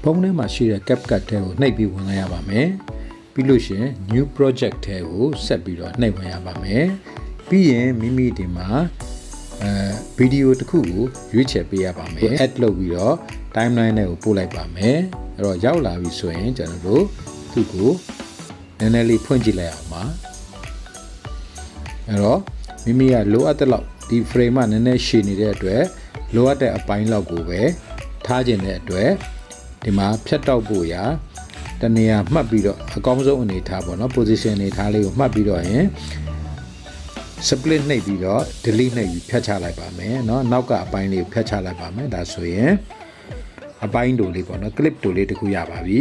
ဖုန်းထဲမှာရှိတဲ့ CapCut ထဲကိုနှိပ်ပြီးဝင်လိုက်ရပါမယ်ပြီးလို့ရှိရင် new project ထဲကိုဆက်ပြီးတော့နှိပ်ဝင်ရပါမယ်ပြီးရင်မိမိဒီမှာဗီဒီယိုတစ်ခုကိုရွေးချယ်ပေးရပါမယ် add လုပ်ပြီးတော့ timeline ထဲကိုပို့လိုက်ပါမယ်အဲ့တော့ရောက်လာပြီဆိုရင်ကျွန်တော်တို့သူ့ကိုနည်းနည်းလေးဖွင့်ကြည့်လိုက်အောင်ပါအဲ့တော့မိမိကလိုအပ်တဲ့လောက်ဒီ frame ကနည်းနည်းရှည်နေတဲ့အတွက်လိုအပ်တဲ့အပိုင်းလောက်ကိုပဲထားခြင်းတဲ့အတွက်ဒီမှာဖြတ်တောက်ဖို့ရာတနေရာမှတ်ပြီးတော့အကောင်းဆုံးအနေထားပေါ့နော် position အနေထားလေးကိုမှတ်ပြီးတော့ရင် split နှိပ်ပြီးတော့ delete နှိပ်ပြီးဖြတ်ချလိုက်ပါမယ်เนาะနောက်ကအပိုင်းလေးကိုဖြတ်ချလိုက်ပါမယ်ဒါဆိုရင်အပိုင်းတို့လေးပေါ့နော် clip တို့လေးတခုရပါပြီ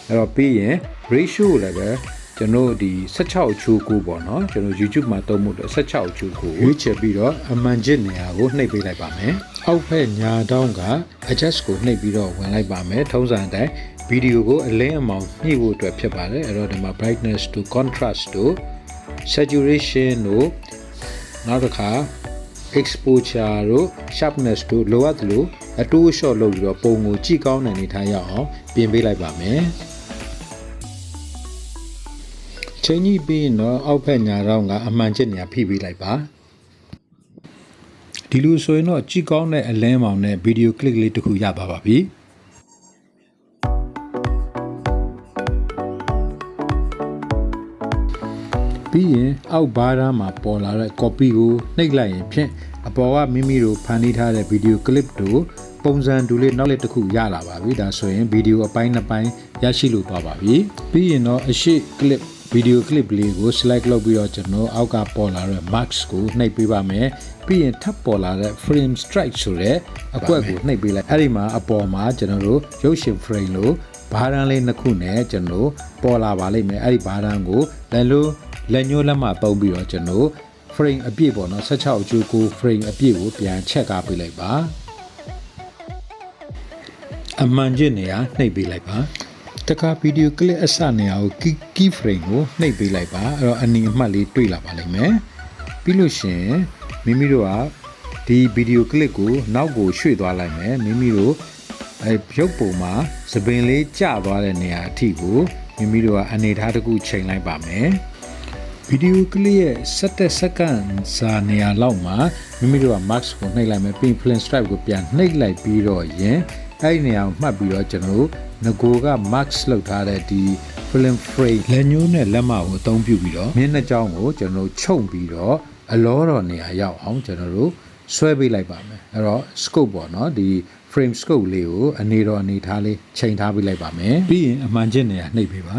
အဲ့တော့ပြီးရင် ratio ကိုလည်းပဲကျွန်တော်ဒီ16ချိုးကိုပေါ့နော်ကျွန်တော် YouTube မှာသုံးဖို့16ချိုးကိုရွေးချယ်ပြီးတော့အမှန်ချစ်နေရာကိုနှိပ်ပေးလိုက်ပါမယ်အောက်ဖက်ညာတောင်းက adjust ကိုနှိပ်ပြီးတော့ဝင်လိုက်ပါမယ်ထုံးစံအတိုင်းဗီဒီယိုကိုအလင်းအမောင်ညှိဖို့အတွက်ဖြစ်ပါတယ်အဲ့တော့ဒီမှာ brightness to contrast to saturation တို့နောက်တစ်ခါ exposure တို့ sharpness တို့လိုအပ်သလိုအတိုး shot လုပ်ပြီးတော့ပုံကိုကြည့်ကောင်းတဲ့အနေထားရအောင်ပြင်ပေးလိုက်ပါမယ်ချိန်ကြီးပြီးတော့အောက်ဖက်ညာတော့ကအမှန်ချစ်နေရာဖိပေးလိုက်ပါဒီလိုဆိုရင်တော့ကြည့်ကောင်းတဲ့အလင်းမောင်နဲ့ဗီဒီယိုကလစ်လေးတစ်ခုရပါပြီပြီးရင်အောက်ဘားသားမှာပေါ်လာတဲ့ copy ကိုနှိပ်လိုက်ရင်ဖြင့်အပေါ်ကမိမိတို့ဖန်တီးထားတဲ့ဗီဒီယိုကလစ်တို့ပုံစံတူလေးနောက်လေးတစ်ခုရလာပါပြီဒါဆိုရင်ဗီဒီယိုအပိုင်းနှစ်ပိုင်းရရှိလို့သွားပါပြီပြီးရင်တော့အရှိ clip ဗီဒီယို clip လေးကို select လုပ်ပြီးတော့ကျွန်တော်အောက်ကပေါ်လာတဲ့ marks ကိုနှိပ်ပေးပါမယ်ပြီးရင်ထပ်ပေါ်လာတဲ့ frame strike ဆိုတဲ့အကွက်ကိုနှိပ်ပေးလိုက်အဲ့ဒီမှာအပေါ်မှာကျွန်တော်တို့ရုပ်ရှင် frame လို့ဘားတန်းလေးနှစ်ခုနဲ့ကျွန်တော်ပေါ်လာပါလိမ့်မယ်အဲ့ဒီဘားတန်းကိုလက်ညှိုးလက်မပုံးပြီးတော့ကျွန်တော် frame အပြည့်ပေါ့နော်16အကျိုးကို frame အပြည့်ကိုပြန်ချက်ကားပေးလိုက်ပါအမှန်ကျနေရနှိပ်ပေးလိုက်ပါတခါဗီဒီယိုကလစ်အစနေရာကို key frame ကိုနှိပ်ပေးလိုက်ပါအဲ့တော့အနီအမှတ်လေးတွေ့လာပါလိမ့်မယ်ပြီးလို့ရှိရင်မိမိတို့ကဒီဗီဒီယိုကလစ်ကိုနောက်ကိုရွှေ့သွားလိုက်မယ်မိမိတို့ရုပ်ပုံမှာသပင်လေးကျသွားတဲ့နေရာအထိကိုမိမိတို့ကအနေထားတစ်ခုချိန်လိုက်ပါမယ်ဗီဒီယိုကလစ်ရဲ့17စက္ကန့်စာနေရာလောက်မှာမိမိတို့က max ကိုနှိပ်လိုက်မယ်ပြီး frame strike ကိုပြန်နှိပ်လိုက်ပြီးတော့ရင်အဲ့ဒီနေရာကိုမှတ်ပြီးတော့ကျွန်တော်တို့ငကိုက max လောက်ထားတဲ့ဒီ film frame လက်ညှိုးနဲ့လက်မကိုအသုံးပြုပြီးတော့မျက်နှာကြောင်းကိုကျွန်တော်တို့ချုပ်ပြီးတော့အလောတော်နေရာရောက်အောင်ကျွန်တော်တို့ဆွဲပေးလိုက်ပါမယ်အဲ့တော့ scope ပေါ့နော်ဒီ frame scope လေးကိုအနေထားလေးချိန်ထားပေးလိုက်ပါမယ်ပြီးရင်အမှန်ချင်းနေရာနှိပ်ပေးပါ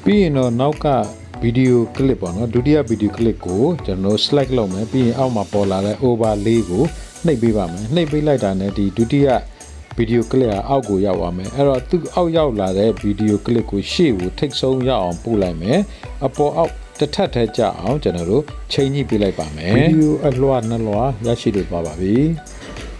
ပြီးရင်တော့နောက်ကဗီဒီယိုကလစ်ပေါ့နော်ဒုတိယဗီဒီယိုကလစ်ကိုကျွန်တော် select လုပ်မယ်ပြီးရင်အောက်မှာပေါ်လာတဲ့ over လေးကိုနှိပ်ပေးပါမယ်နှိပ်ပေးလိုက်တာနဲ့ဒီဒုတိယဗီဒီယိုကလစ်ကအောက်ကိုရောက်သွားမယ်အဲ့တော့သူအောက်ရောက်လာတဲ့ဗီဒီယိုကလစ်ကိုရှေ့ကိုထိတ်ဆုံးရောက်အောင်ပို့လိုက်မယ်အပေါ်အောက်တစ်ထပ်ထဲကျအောင်ကျွန်တော်တို့ချိန်ညှိပေးလိုက်ပါမယ်ဗီဒီယိုအလွှာနှစ်လွှာရရှိလို့သွားပါပြီ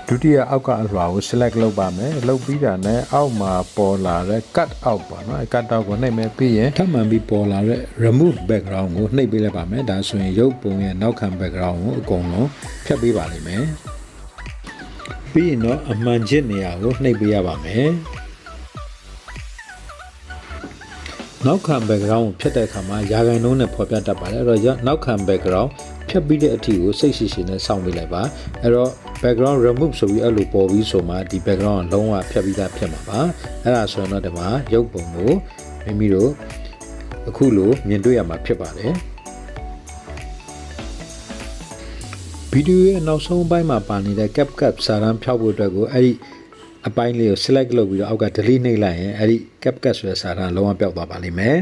ဒုတိယအောက်ကအလွှာကို select လုပ်ပါမယ်လုပ်ပြီးတာနဲ့အောက်မှာပေါ်လာတဲ့ cut out ပေါ့နော် cut out ကိုနှိပ်မယ်ပြီးရင်ထပ်မံပြီးပေါ်လာတဲ့ remove background ကိုနှိပ်ပေးလိုက်ပါမယ်ဒါဆိုရင်ရုပ်ပုံရဲ့နောက်ခံ background ကိုအကုန်လုံးဖြတ်ပေးပါလိမ့်မယ်ပြီးရင်တော့အမှန်ချစ်နေရာကိုနှိပ်ပေးရပါမယ်နောက်ခံ background ကိုဖြတ်တဲ့အခါမှာရာခိုင်နှုန်းနဲ့ဖော်ပြတတ်ပါတယ်အဲ့တော့နောက်ခံ background ဖြတ်ပြီးတဲ့အထိကိုစိတ်ရှိရှိနဲ့စောင့်ပေးလိုက်ပါအဲ့တော့ background remove ဆိုပြီးအဲ့လိုပေါ်ပြီးဆိုမှဒီ background ကလုံးဝဖြတ်ပြီးသားဖြစ်မှာပါအဲ့ဒါဆိုရင်တော့ဒီမှာရုပ်ပုံကိုမိမိတို့အခုလိုမြင်တွေ့ရမှာဖြစ်ပါတယ်ဗီဒီယိုရဲ့နောက်ဆုံးပိုင်းမှာပါနေတဲ့ CapCut စာတမ်းဖြောက်ဖို့အတွက်ကိုအဲ့ဒီအပိုင်းလေးကို select လုပ်ပြီးတော့အောက်က delete နှိပ်လိုက်ရင်အဲ့ဒီ CapCut ဆိုတဲ့စာတမ်းလုံးဝပျောက်သွားပါလိမ့်မယ်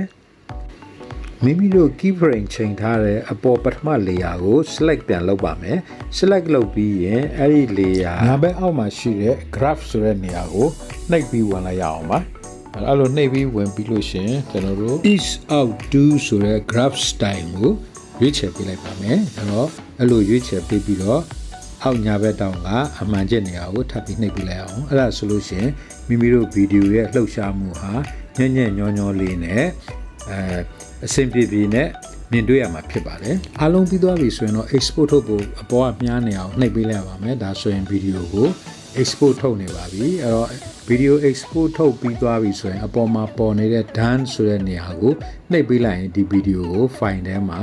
မိမိတို့ keyframe ချိန်ထားတဲ့အပေါ်ပထမ layer ကို select ပြန်လုပ်ပါမယ် select လုပ်ပြီးရင်အဲ့ဒီ layer နားဘက်အောက်မှာရှိတဲ့ graph ဆိုတဲ့နေရာကိုနှိပ်ပြီးဝင်လိုက်ရအောင်ပါအဲ့လိုနှိပ်ပြီးဝင်ပြီးလို့ရှင်ကျွန်တော်တို့ is out to ဆိုတဲ့ graph style ကိုရွေးချယ်ပေးလိုက်ပါမယ်အဲ့တော့အဲ့လိုရွေးချယ်ပေးပြီးတော့ အောက်ညာဘက်တောင်ကအမှန်ကျက်နေရာကိုထပ်ပြီးနှိပ်ပြလိုက်အောင်အဲ့ဒါဆိုလို့ရှိရင်မိမိတို့ဗီဒီယိုရဲ့လှုပ်ရှားမှုဟာညံ့ညံ့ညောညောလေးနဲ့အဆင်ပြေပြေနဲ့မြင်တွေ့ရမှာဖြစ်ပါတယ်အားလုံးပြီးသွားပြီဆိုရင်တော့ export ထုတ်ဖို့အပေါ်ကမြားနေအောင်နှိပ်ပေးလိုက်ပါမယ်ဒါဆိုရင်ဗီဒီယိုကို export ထုတ်နေပါပြီအဲ့တော့ video export ထုတ်ပြီးသွားပြီဆိုရင်အပေါ်မှာပေါ်နေတဲ့ done ဆိုတဲ့နေရာကိုနှိပ်ပေးလိုက်ရင်ဒီဗီဒီယိုကို file ထဲမှာ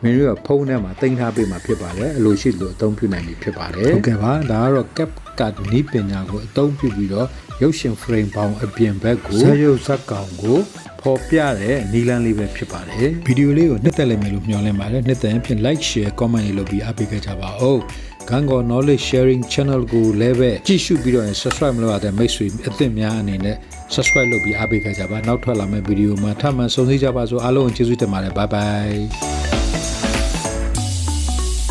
မင်းတို့ကဖုန်းထဲမှာတင်ထားပေးမှာဖြစ်ပါတယ်အလိုရှိလို့အသုံးပြုနိုင်ပြီဖြစ်ပါတယ်ဟုတ်ကဲ့ပါဒါကတော့ CapCut နည်းပညာကိုအသုံးပြုပြီးတော့ရုပ်ရှင် frame ပေါင်းအပြင်ဘက်ကိုဇာတ်ရုပ်ဇာတ်ကောင်ကိုပေါ်ပြတဲ့နီလန်းလေးပဲဖြစ်ပါတယ်ဗီဒီယိုလေးကိုနှစ်သက်လိုက်မယ်လို့မျှော်လင့်ပါတယ်နှစ်သက်ရင်ဖြင့် like share comment လေးလုပ်ပြီးအားပေးခဲ့ကြပါဦးKantkaw knowledge sharing channel ကိုလည်းပဲကြည့်ရှုပြီးတော့ subscribe မလုပ်ရတဲ့မိတ်ဆွေအသစ်များအနေနဲ့ subscribe လုပ်ပြီးအားပေးခဲ့ကြပါနောက်ထွက်လာမယ့်ဗီဒီယိုမှာထပ်မံဆုံစည်းကြပါစို့အားလုံးကျေးဇူးတင်ပါတယ် bye bye